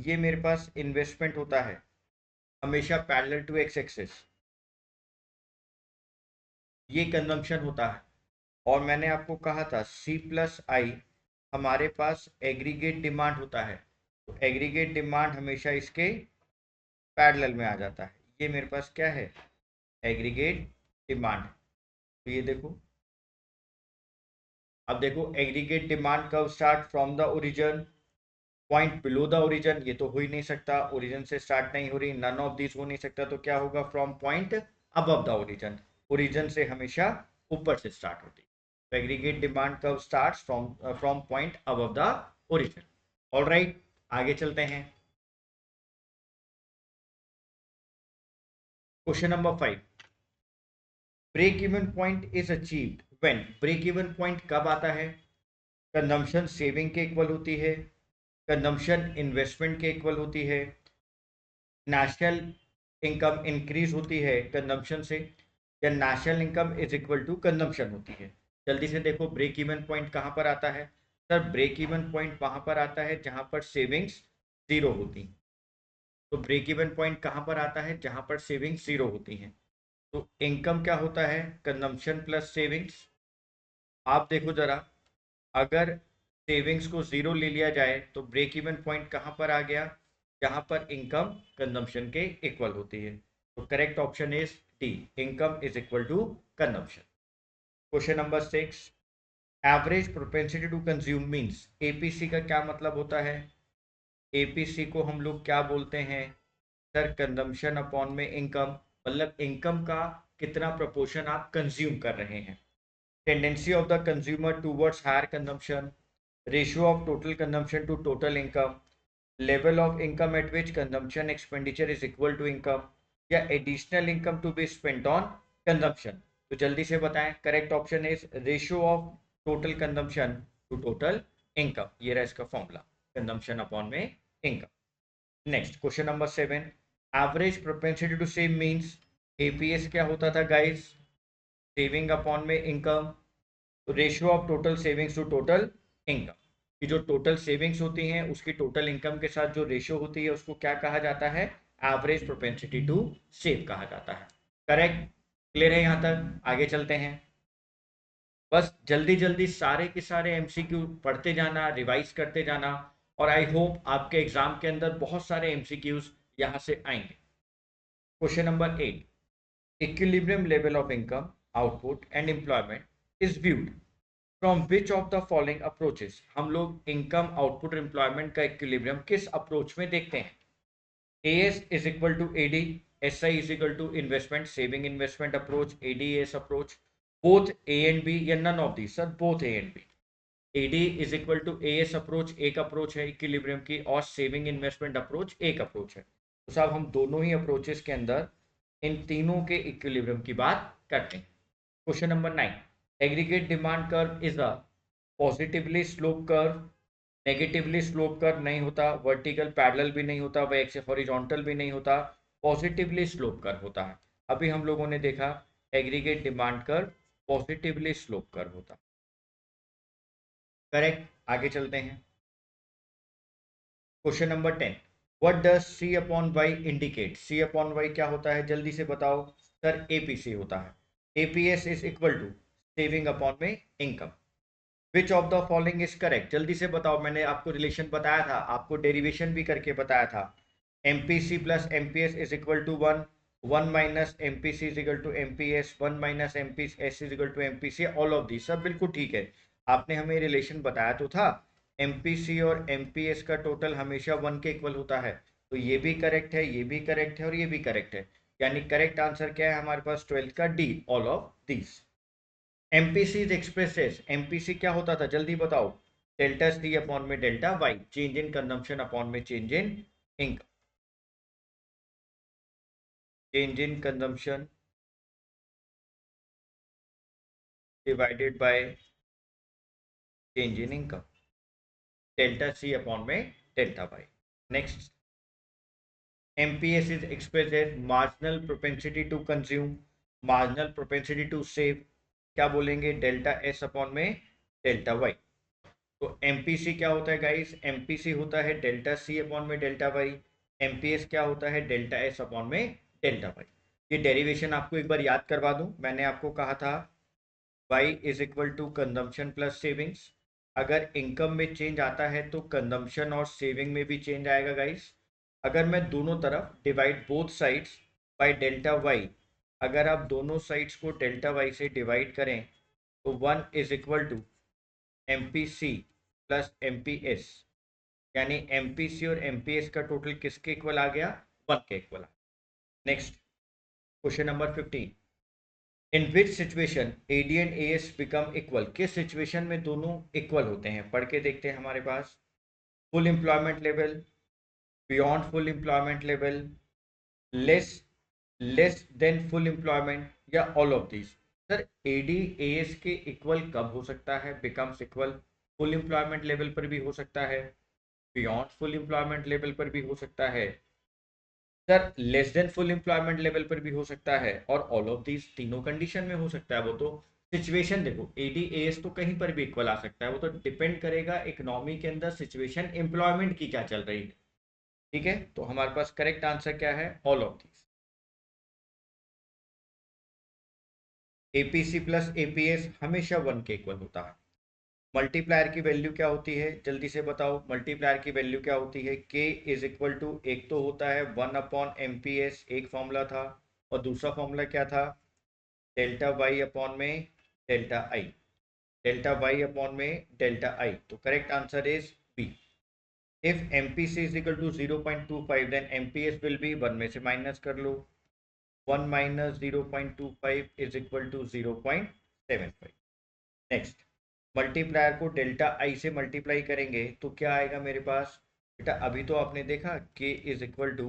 ये मेरे पास इन्वेस्टमेंट होता है हमेशा पैरेलल टू एक्स एक्सिस, ये कंजम्पशन होता है। और मैंने आपको कहा था सी प्लस आई हमारे पास एग्रीगेट डिमांड होता है, तो एग्रीगेट डिमांड हमेशा इसके पैरेलल में आ जाता है। ये मेरे पास क्या है, एग्रीगेट डिमांड। तो ये देखो, अब देखो एग्रीगेट डिमांड कब start, from the origin, point below the origin, ये तो हो ही नहीं सकता, ओरिजिन से स्टार्ट नहीं हो रही, नन ऑफ दिस हो नहीं सकता, तो क्या होगा, from point above the origin, origin से हमेशा ऊपर से स्टार्ट होती है। तो एग्रीगेट डिमांड कब start, from point above the origin. Alright, आगे चलते हैं। Question number 5, break even point is achieved when, break even point कब आता है, कंजम्पशन सेविंग के इक्वल होती है, कंजम्पशन इन्वेस्टमेंट के इक्वल होती है, नेशनल इनकम इंक्रीज होती है कंजम्पशन से, या national income is equal to consumption होती है। जल्दी से देखो ब्रेक इवन पॉइंट कहाँ पर आता है। सर ब्रेक इवन पॉइंट वहां पर आता है जहां पर सेविंग्स जीरो होती हैं। तो ब्रेक इवन पॉइंट कहाँ पर आता है, जहां पर सेविंग्स जीरो होती हैं। तो इनकम क्या होता है, कंजम्पशन प्लस सेविंग्स। आप देखो जरा, अगर सेविंग्स को जीरो ले लिया जाए तो ब्रेक इवन पॉइंट कहाँ पर आ गया, जहां पर इनकम कंजम्पशन के इक्वल होती है। तो correct option is D, income is equal to consumption. Question number 6, average propensity to consume means, APC का क्या मतलब होता है। एपीसी को हम लोग क्या बोलते हैं, सर कंजम्पशन अपॉन में इनकम, मतलब इनकम का कितना प्रोपोर्शन आप कंज्यूम कर रहे हैं। Tendency of the consumer towards higher consumption, ratio of total consumption to total income, level of income at which consumption expenditure is equal to income, या additional income to be spent on consumption. तो जल्दी से बताएं, correct option is ratio of total consumption to total income, ये रहा इसका formula, consumption upon में income. Next question number 7, average propensity to save means, APS क्या होता था गाइस, सेविंग अपॉन में income, ratio of total savings to total income, कि जो टोटल सेविंग्स होती हैं उसकी टोटल इनकम के साथ जो रेशियो होती है उसको क्या कहा जाता है, एवरेज प्रोपेंसिटी टू सेव कहा जाता है। करेक्ट, क्लियर है यहाँ तक, आगे चलते हैं। बस जल्दी जल्दी सारे के सारे एमसीक्यू पढ़ते जाना, रिवाइज करते जाना, और आई होप आपके एग्जाम के अंदर बहुत सारे एमसीक्यूज यहाँ से आएंगे। Question number 8, equilibrium level of income, output and employment is viewed from which of the following approaches. हम लोग इनकम आउटपुट एम्प्लॉयमेंट का इक्विलिब्रियम किस अप्रोच में देखते हैं। AS is equal to AD, SI is equal to investment saving investment approach, ADS approach, both A and B, या none of the, sir both A and B. AD is equal to AS approach एक approach है equilibrium की, और saving investment approach एक approach है। तो साहब हम दोनों ही अप्रोचेस के अंदर इन तीनों के इक्विलिब्रियम की बात करते हैं। Question number 9, aggregate demand curve is a positively slope curve, negatively slope curve नहीं होता, वर्टिकल पैरेलल भी नहीं होता, वह एक्स हॉरिजॉन्टल भी नहीं होता, पॉजिटिवली स्लोप कर्व होता है। अभी हम लोगों ने देखा aggregate demand curve positively slope curve होता। करेक्ट, आगे चलते हैं। Question number 10, what does C upon Y indicate, C upon Y क्या होता है, जल्दी से बताओ। सर एपीसी होता है। APS is equal to saving upon में income. Which of the following is correct, जल्दी से बताओ, मैंने आपको रिलेशन बताया था, आपको डेरिवेशन भी करके बताया था। MPC plus MPS is equal to 1, 1 minus MPC is equal to MPS, 1 minus MPS is equal to MPC, all of this सब बिल्कुल ठीक है। आपने हमें रिलेशन बताया तो था, एमपीसी और एमपीएस का टोटल हमेशा 1 के इक्वल होता है। तो ये भी करेक्ट है, ये भी करेक्ट है, और ये भी करेक्ट है। यानी करेक्ट आंसर क्या है हमारे पास 12th का D, all of this. MPC expresses, MPC क्या होता था जल्दी बताओ, डेल्टा सी अपॉन में delta Y, change in consumption upon में change in income, change in consumption divided by change in income, delta C upon में delta Y. Next, MPS is express as marginal propensity to consume, marginal propensity to save, क्या बोलेंगे, delta S upon में delta Y. तो MPC क्या होता है guys? MPC होता है डेल्टा सी अपॉन में डेल्टा वाई। एमपीएस क्या होता है? डेल्टा एस अपॉन में डेल्टा वाई। ये डेरिवेशन आपको एक बार याद करवा दूं, मैंने आपको कहा था Y is equal to consumption plus savings. अगर इनकम में चेंज आता है तो कंजम्पशन और सेविंग में भी चेंज आएगा गाइस। अगर मैं दोनों तरफ divide both sides by delta Y, अगर आप दोनों साइड्स को डेल्टा वाई से डिवाइड करें तो one is equal to M P C plus M P S, यानी एम पी सी और एम पी एस का टोटल किसके इक्वल आ गया? वन के equal. Next question number 15, in which situation A D and A S become equal? किस situation में दोनों इक्वल होते हैं? पढ़ के देखते हैं हमारे पास। Full employment level, beyond full employment level, less less than full employment, या all of this. Sir AD AS के इक्वल कब हो सकता है? Becomes equal full employment level पर भी हो सकता है, बियॉन्ड फुल एम्प्लॉयमेंट लेवल पर भी हो सकता है, sir less than full employment level पर भी हो सकता है, और ऑल ऑफ दीज तीनों कंडीशन में हो सकता है। वो तो सिचुएशन देखो, एडी एएस तो कहीं पर भी इक्वल आ सकता है, वो तो डिपेंड करेगा इकोनॉमी के अंदर सिचुएशन एम्प्लॉयमेंट की क्या चल रही है। ठीक है, तो हमारे पास करेक्ट आंसर क्या है? All of these. APC plus APS हमेशा वन के इक्वल होता है। मल्टीप्लायर की वैल्यू क्या होती है? जल्दी से बताओ, मल्टीप्लायर की वैल्यू क्या होती है? के इज इक्वल टू, एक तो होता है one upon M P S, एक फॉर्मूला था, और दूसरा फॉर्मूला क्या था? डेल्टा वाई अपॉन में delta I. Delta Y upon में डेल्टा आई, तो correct answer is B. If M P C is equal to 0.25 then M P S will be, one में से माइनस कर लो, 1 minus 0.25 is equal to 0.75। Next, multiplier को delta I से multiply करेंगे तो क्या आएगा मेरे पास? बेटा अभी तो आपने देखा k is equal to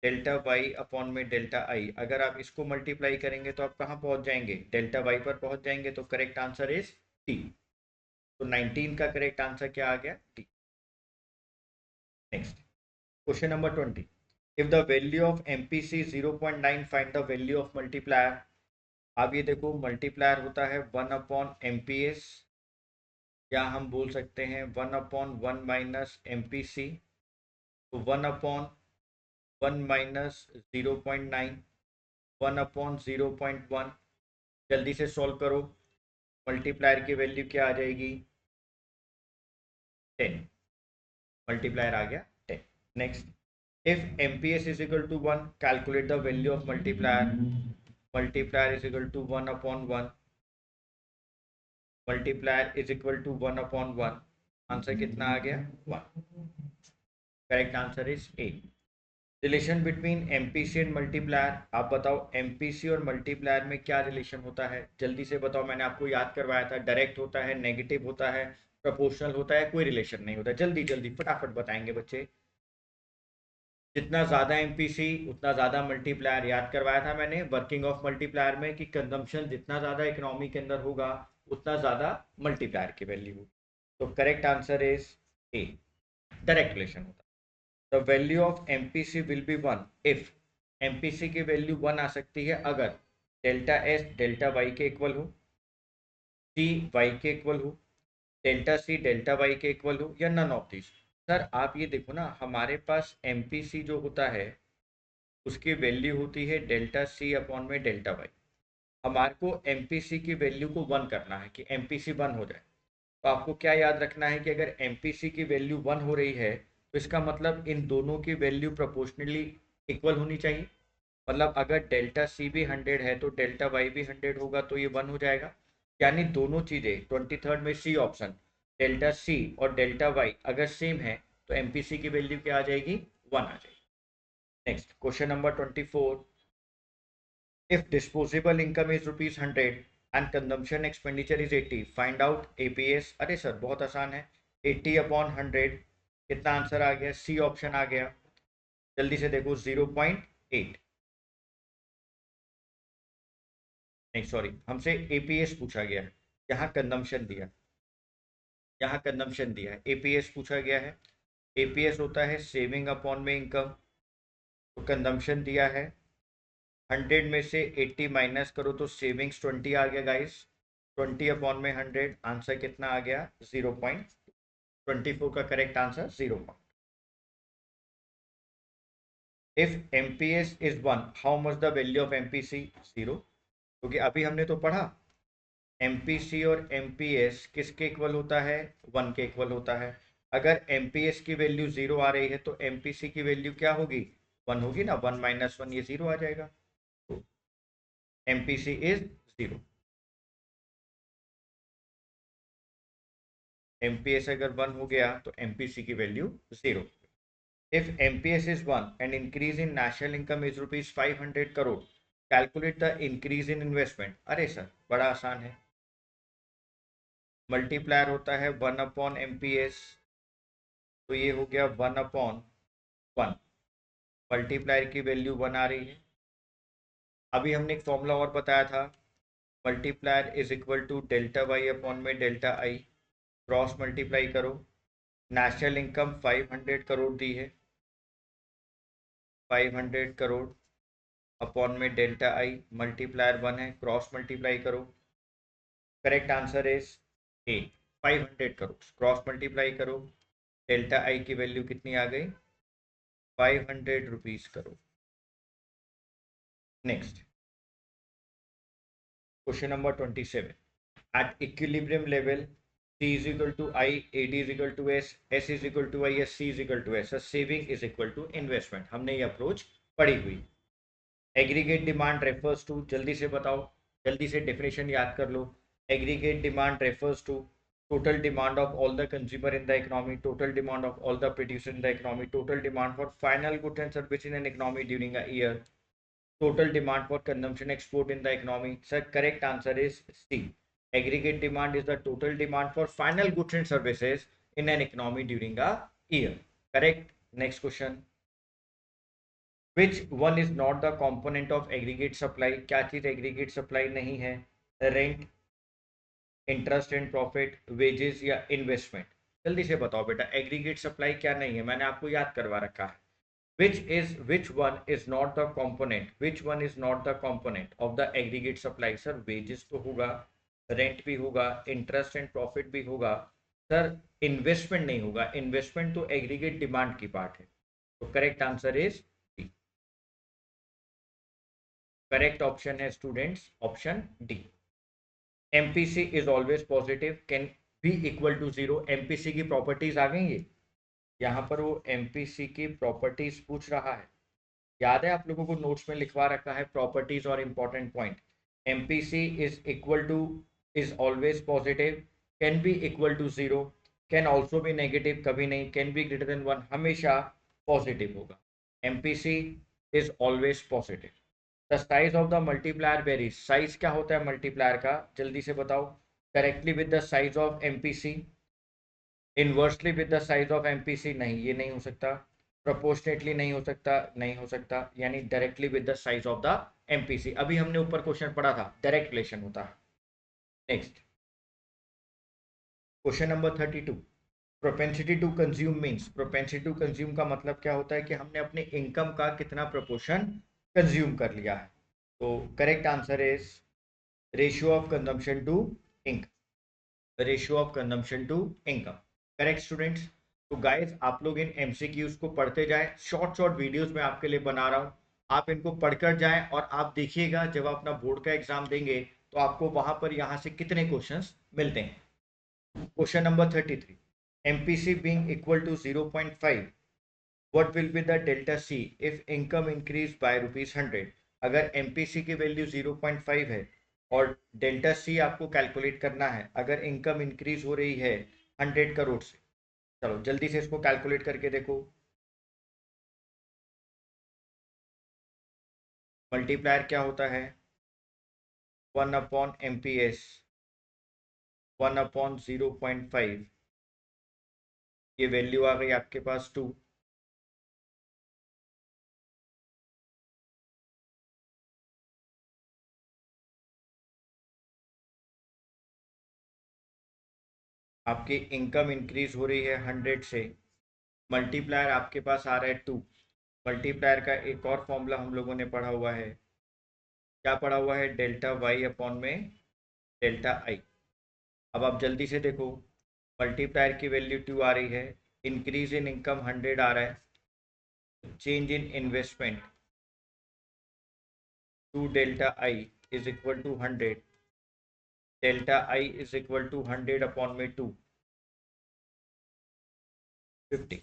delta Y upon में डेल्टा आई, अगर आप इसको मल्टीप्लाई करेंगे तो आप कहाँ पहुंच जाएंगे? डेल्टा वाई पर पहुंच जाएंगे, तो करेक्ट आंसर इज टी। तो 19 का करेक्ट आंसर क्या आ गया? टी। Next question number 20, if the value of MPC 0.9 find the value of multiplier. अब ये देखो, मल्टीप्लायर होता है one upon M P S, या हम बोल सकते हैं one upon one minus M P C. तो one upon one minus 0.9, one upon 0.1, जल्दी से सॉल्व करो। मल्टीप्लायर की वैल्यू क्या आ जाएगी? 10। मल्टीप्लायर आ गया 10। Next, if M P S is equal to one, calculate the value of multiplier. Multiplier is equal to one upon one, multiplier is equal to one upon one, answer कितना आ गया? One. Correct answer is A. Relation between MPC and multiplier, आप बताओ MPC और multiplier में क्या relation होता है? जल्दी से बताओ, मैंने आपको याद करवाया था, डायरेक्ट होता है, नेगेटिव होता है, प्रोपोर्शनल होता है, कोई रिलेशन नहीं होता। जल्दी जल्दी फटाफट बताएंगे बच्चे। जितना ज़्यादा एमपीसी उतना ज़्यादा मल्टीप्लायर, याद करवाया था मैंने वर्किंग ऑफ मल्टीप्लायर में कि कंजम्पशन जितना ज़्यादा इकोनॉमी के अंदर होगा उतना ज़्यादा मल्टीप्लायर की वैल्यू होगी। तो correct answer is A, direct relation होता है। The value of MPC will be one if, MPC की वैल्यू वन आ सकती है अगर डेल्टा एस डेल्टा वाई के इक्वल हो, सी वाई के इक्वल हो, डेल्टा सी डेल्टा वाई के इक्वल हो, या नन ऑफ दिस। सर आप ये देखो ना, हमारे पास एमपीसी जो होता है उसकी वैल्यू होती है डेल्टा सी अपॉन में डेल्टा वाई। हमारे को एमपीसी की वैल्यू को वन करना है कि एमपीसी वन हो जाए। तो आपको क्या याद रखना है कि अगर एमपीसी की वैल्यू वन हो रही है तो इसका मतलब इन दोनों की वैल्यू प्रोपोर्शनली इक्वल होनी चाहिए। मतलब अगर डेल्टा सी भी 100 है तो डेल्टा वाई भी 100 होगा, तो ये वन हो जाएगा। यानी दोनों चीज़ें 23rd में सी ऑप्शन, डेल्टा सी और डेल्टा वाई अगर सेम है तो एमपीसी की वैल्यू क्या आ जाएगी? वन आ जाएगी। Next question number 24, if disposable income is rupees 100 and consumption expenditure is 80, find out APS। अरे सर बहुत आसान है, 80 अपॉन 100, कितना आंसर आ गया? सी ऑप्शन आ गया। जल्दी से देखो, 0.8। नहीं सॉरी, हमसे एपीएस पूछा गया है, यहाँ कंजम्पशन दिया, यहाँ कंजम्पशन दिया है, एपीएस पूछा गया है। एपीएस होता है सेविंग अपॉन में इनकम, तो कंजम्पशन दिया है 100 में से 80 माइनस करो तो सेविंग्स 20 आ गया गाइस। 20/100, आंसर कितना आ गया? 0.24 का correct answer 0. If MPS is 1, how much the value of MPC? 0, क्योंकि अभी हमने तो पढ़ा एमपीसी और एमपीएस किसके इक्वल होता है? 1 के इक्वल होता है. अगर एमपीएस की वैल्यू 0 आ रही है तो एमपीसी की वैल्यू क्या होगी? 1 होगी ना. 1 - 1 ये 0 आ जाएगा. MPC is 0. एमपीएस अगर 1 हो गया तो एमपीसी की value 0. If MPS is 1 and increase in national income is rupees 500 crore, calculate the increase in investment. अरे सर बड़ा आसान है. मल्टीप्लायर होता है 1/MPS, तो ये हो गया 1/1. मल्टीप्लायर की वैल्यू 1 आ रही है. अभी हमने एक फॉर्मूला और बताया था, multiplier is equal to delta Y upon में डेल्टा आई. क्रॉस मल्टीप्लाई करो. नेशनल इनकम 500 करोड़ दी है, 500 करोड़ अपॉन में डेल्टा आई. मल्टीप्लायर 1 है, क्रॉस मल्टीप्लाई करो. Correct answer is A, 500 crore. Cross multiply करो. डेल्टा आई की वैल्यू कितनी आ गई? 500 crore. Next question number 27. At equilibrium level C is equal to I, AD is equal to S, S is equal to I, C is equal to S. Saving is equal to investment. हमने ये approach पढ़ी हुई. Aggregate demand refers to, जल्दी से बताओ, जल्दी से definition याद कर लो. Aggregate demand refers to total demand of all the consumer in the economy, total demand of all the producer in the economy, total demand for final goods and services in an economy during a year, total demand for consumption export in the economy. Sir, correct answer is C. Aggregate demand is the total demand for final goods and services in an economy during a year. Correct. Next question. Which one is not the component of aggregate supply? क्या चीज aggregate supply नहीं है? Rent, interest and profit, wages या investment? जल्दी से बताओ बेटा, aggregate supply क्या नहीं है? मैंने आपको याद करवा रखा है. which one is not the component, which one is not the component of the aggregate supply? Sir wages तो होगा, रेंट भी होगा, इंटरेस्ट एंड प्रॉफिट भी होगा. सर इन्वेस्टमेंट नहीं होगा. इन्वेस्टमेंट तो एग्रीगेट डिमांड की पार्ट है. तो correct answer is D. Correct option है students option D. MPC is always positive, can be equal to 0. MPC की प्रॉपर्टीज आ गई है. यहाँ पर वो एमपीसी की प्रॉपर्टीज पूछ रहा है. याद है आप लोगों को नोट्स में लिखवा रखा है प्रॉपर्टीज और important point. MPC is equal to, is always positive, can be equal to 0, can also be negative, कभी नहीं, कैन बी ग्रेटर देन 1, हमेशा पॉजिटिव होगा. MPC is always positive. The size of the multiplier varies. Size क्या होता है multiplier का? जल्दी से बताओ. Directly with the size of MPC, inversely with the size of MPC, नहीं ये नहीं हो सकता. प्रोपोर्शनेटली नहीं हो सकता, नहीं हो सकता. यानी directly with the size of the MPC. अभी हमने ऊपर क्वेश्चन पढ़ा था, डायरेक्ट रिलेशन होता है. Next question number 32. Propensity to consume means, propensity to consume का मतलब क्या होता है? कि हमने अपने इनकम का कितना प्रोपोर्शन कंज्यूम कर लिया है. तो correct answer is ratio of consumption to income. Ratio of consumption to income. Correct students. तो गाइस आप लोग इन एमसीक्यूज को पढ़ते जाएं. शॉर्ट शॉर्ट वीडियोस में आपके लिए बना रहा हूं, आप इनको पढ़कर जाएं और आप देखिएगा जब आप अपना बोर्ड का एग्जाम देंगे तो आपको वहां पर यहां से कितने क्वेश्चंस मिलते हैं. Question number 33. MPC being equal to 0.5, what will be the delta C if income increase by ₹100? अगर MPC की वैल्यू 0.5 है और डेल्टा C आपको कैलकुलेट करना है अगर इनकम इंक्रीज हो रही है 100 करोड़ से. चलो जल्दी से इसको कैलकुलेट करके देखो. मल्टीप्लायर क्या होता है? 1/MPS, 1/0.5. ये वैल्यू आ गई आपके पास 2. आपकी इनकम इंक्रीज हो रही है 100 से. मल्टीप्लायर आपके पास आ रहा है 2. मल्टीप्लायर का एक और फॉर्मूला हम लोगों ने पढ़ा हुआ है. क्या पढ़ा हुआ है? डेल्टा वाई अपॉन में डेल्टा आई। अब आप जल्दी से देखो, मल्टीप्लायर की वैल्यू 2 आ रही है, इंक्रीज इन इनकम 100 आ रहा है, change in investment 2 delta I is equal to 100, delta I is equal to 100 upon में 2, 50।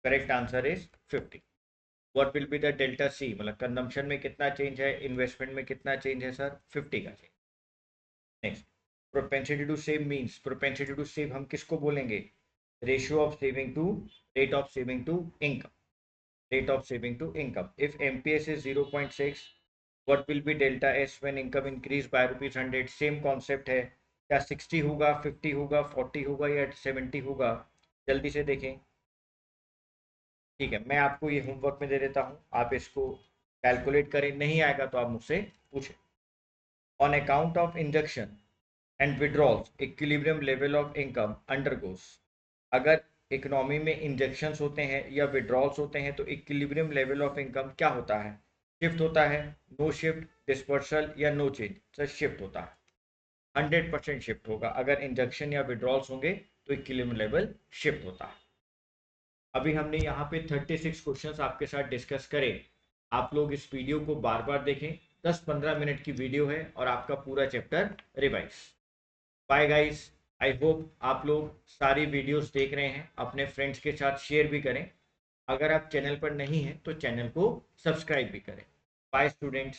Correct answer is 50। What will be the delta C, मतलब कंजम्पशन में कितना चेंज है, इन्वेस्टमेंट में कितना चेंज है सर, 50 का change. Next, propensity to save means, propensity to save हम किसको बोलेंगे, ratio of saving to rate of saving to income, rate of saving to income. If MPS is 0.6, what will be delta S when income increase by ₹100। Same concept है, क्या 60 होगा, 50 होगा, 40 होगा या 70 होगा, जल्दी से देखें। ठीक है, मैं आपको ये होमवर्क में दे देता हूँ, आप इसको कैलकुलेट करें, नहीं आएगा तो आप मुझसे पूछें। On account of injection and withdrawals equilibrium level of income undergoes. अगर इकोनॉमी में इंजेक्शंस होते हैं या विड्रॉल्स होते हैं तो इक्विलिब्रियम लेवल ऑफ इनकम क्या होता है, शिफ्ट होता है, नो शिफ्ट, डिस्पर्सल या नो चेंज, सर शिफ्ट होता है, 100% शिफ्ट होगा। अगर इंजेक्शन या विड्रॉल्स होंगे तो इक्विलिब्रियम लेवल शिफ्ट होता है। अभी हमने यहाँ पे 36 क्वेश्चंस आपके साथ डिस्कस करे। आप लोग इस वीडियो को बार बार देखें, 10-15 मिनट की वीडियो है और आपका पूरा chapter revise. Bye guys, I hope आप लोग सारी वीडियोस देख रहे हैं, अपने फ्रेंड्स के साथ शेयर भी करें। अगर आप चैनल पर नहीं हैं तो चैनल को सब्सक्राइब भी करें। Bye students.